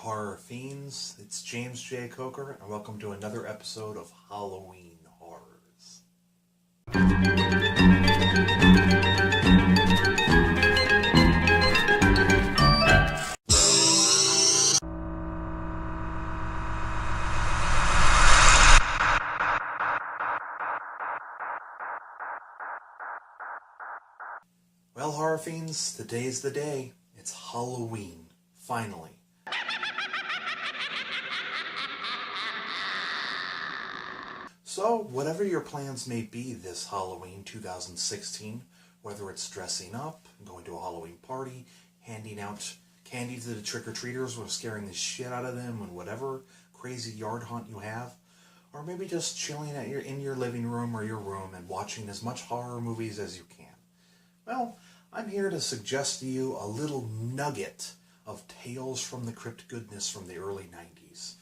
horror fiends, it's James J. Coker, and welcome to another episode of Halloween Horrors. Well, horror fiends, today's the day. It's Halloween, finally. So, whatever your plans may be this Halloween 2016, whether it's dressing up, going to a Halloween party, handing out candy to the trick-or-treaters or scaring the shit out of them and whatever crazy yard hunt you have, or maybe just chilling in your living room or your room and watching as much horror movies as you can. Well, I'm here to suggest to you a little nugget of Tales from the Crypt goodness from the early 90s.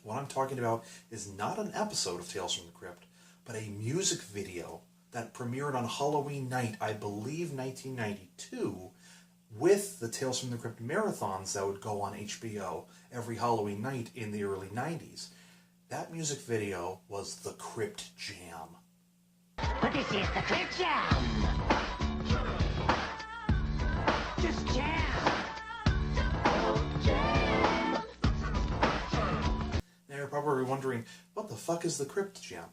What I'm talking about is not an episode of Tales from the Crypt, but a music video that premiered on Halloween night, I believe 1992, with the Tales from the Crypt marathons that would go on HBO every Halloween night in the early 90s. That music video was The Crypt Jam. But this is the Crypt Jam! Just jam! Now you're probably wondering, what the fuck is the Crypt Jam?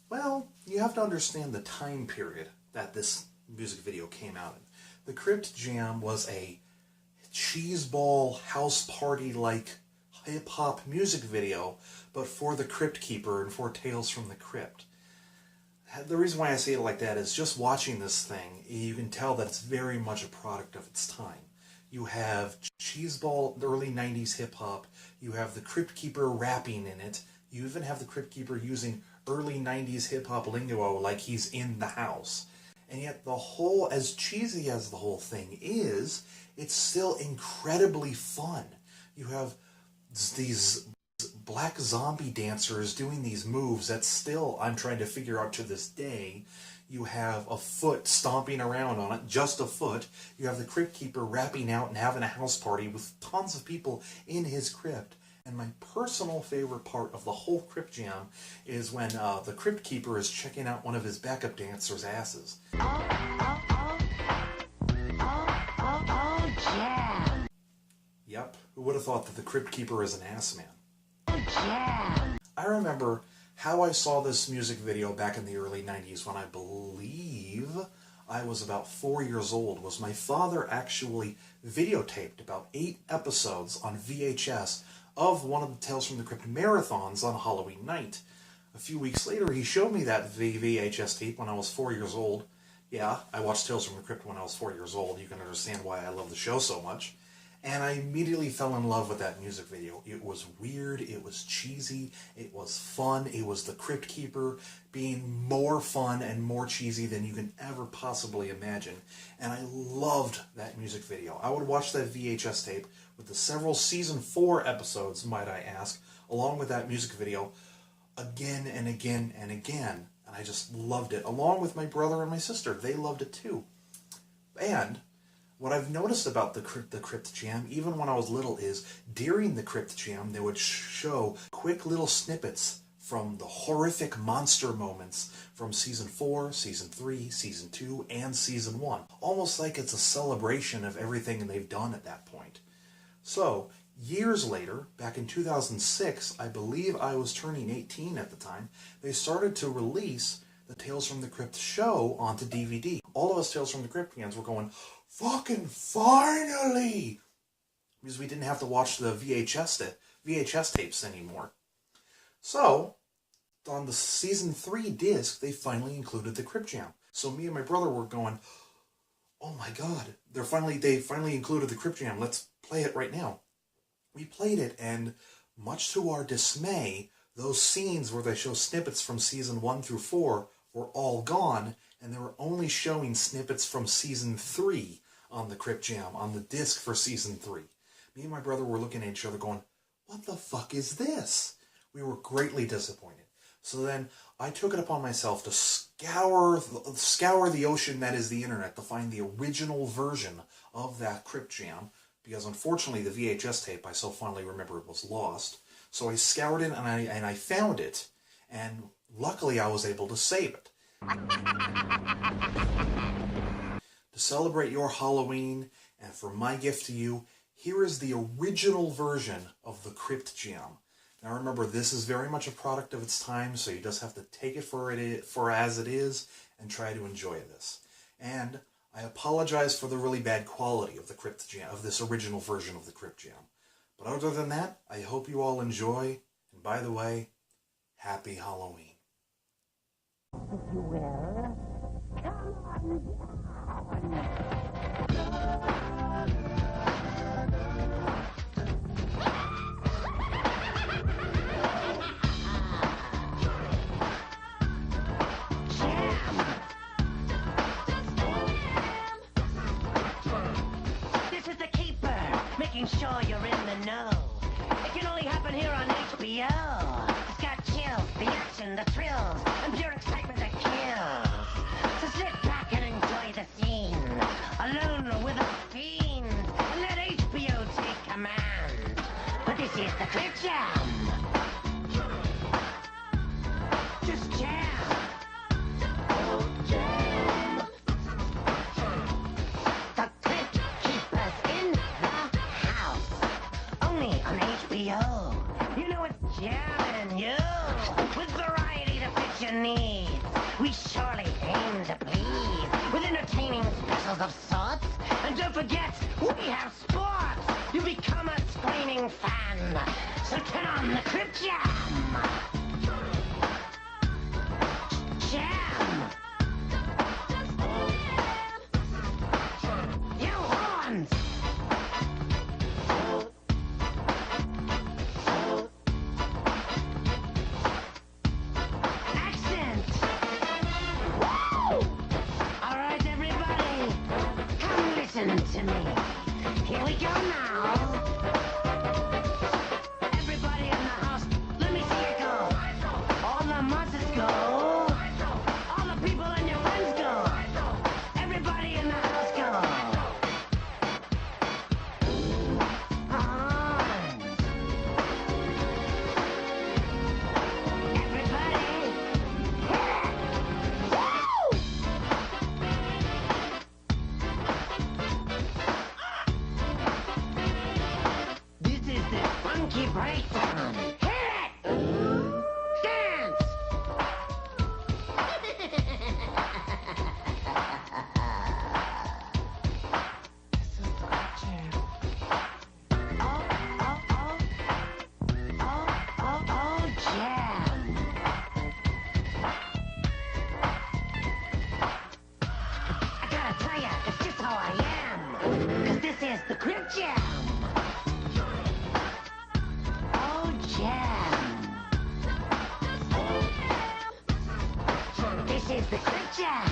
Well, you have to understand the time period that this music video came out in. The Crypt Jam was a cheeseball house party-like hip-hop music video, but for the Crypt Keeper and for Tales from the Crypt. The reason why I say it like that is just watching this thing, you can tell that it's very much a product of its time. You have cheeseball, early 90s hip-hop, you have the Crypt Keeper rapping in it, you even have the Crypt Keeper using early 90s hip-hop lingo like he's in the house. And yet the whole, as cheesy as the whole thing is, it's still incredibly fun. You have these black zombie dancers doing these moves that still I'm trying to figure out to this day. You have a foot stomping around on it, just a foot. You have the Crypt Keeper rapping out and having a house party with tons of people in his crypt. And my personal favorite part of the whole Crypt Jam is when the Crypt Keeper is checking out one of his backup dancers' asses. Oh, jam! Yep, who would have thought that the Crypt Keeper is an ass man? Oh, jam! I remember how I saw this music video back in the early 90s when I believe I was about 4 years old. Was my father actually videotaped about 8 episodes on VHS of one of the Tales from the Crypt marathons on Halloween night. A few weeks later, he showed me that VHS tape when I was 4 years old. Yeah, I watched Tales from the Crypt when I was 4 years old. You can understand why I love the show so much. And I immediately fell in love with that music video. It was weird, it was cheesy, it was fun, it was the Crypt Keeper being more fun and more cheesy than you can ever possibly imagine. And I loved that music video. I would watch that VHS tape with the several season 4 episodes, might I ask, along with that music video, again and again and again. And I just loved it, along with my brother and my sister. They loved it too. And what I've noticed about the Crypt Jam, even when I was little, is during the Crypt Jam, they would show quick little snippets from the horrific monster moments from Season 4, Season 3, Season 2, and Season 1. Almost like it's a celebration of everything they've done at that point. So, years later, back in 2006, I believe I was turning 18 at the time, they started to release the Tales from the Crypt show onto DVD. All of us Tales from the Crypt fans were going, fucking finally! Because we didn't have to watch the VHS tapes anymore. So, on the Season 3 disc, they finally included the Crypt Jam. So me and my brother were going, oh my god, they finally included the Crypt Jam, let's play it right now. We played it, and much to our dismay, those scenes where they show snippets from Season 1 through 4 were all gone, and they were only showing snippets from Season 3 on the Crypt Jam, on the disc for Season 3. Me and my brother were looking at each other going, what the fuck is this? We were greatly disappointed. So then I took it upon myself to scour the ocean that is the internet to find the original version of that Crypt Jam, because unfortunately the VHS tape, I so fondly remember it, was lost. So I scoured it and I found it, and luckily I was able to save it. To celebrate your Halloween, and for my gift to you, here is the original version of the Crypt Jam. Now remember, this is very much a product of its time, so you just have to take it for as it is and try to enjoy this. And I apologize for the really bad quality of the Crypt Jam, of this original version of the Crypt Jam. But other than that, I hope you all enjoy. And by the way, happy Halloween. If you will, come on This is the Keeper, making sure you're in the know. It can only happen here on HBO. It's got chills, the action, the thrills, and pure excitement that kills. So sit back and enjoy the scene, alone with a fiend, and let HBO take command. But this is the Crypt Jam. Just jam. Oh, jam. The Crypt Keeper's in the house. Only on HBO. You know it's jamming you. With variety to fit your needs. We surely aim to please. With entertaining specials of sorts. And don't forget, we have sports. You become a screaming fan. So turn on the Crypt Jam. Jam. You horns. Accent. Woo! All right, everybody, come listen to me. Here we go now. Everybody in the house, let me see it go. All the monsters go. All the people and your friends go. Everybody in the house go. Horns. Everybody, hit it! Woo! This is the funky breakdown. Hit it! Dance! This is the jam. Oh, jam. I gotta tell ya, it's just how I am. 'Cause this is the Crypt Jam. Oh, jam. This is the Crypt Jam.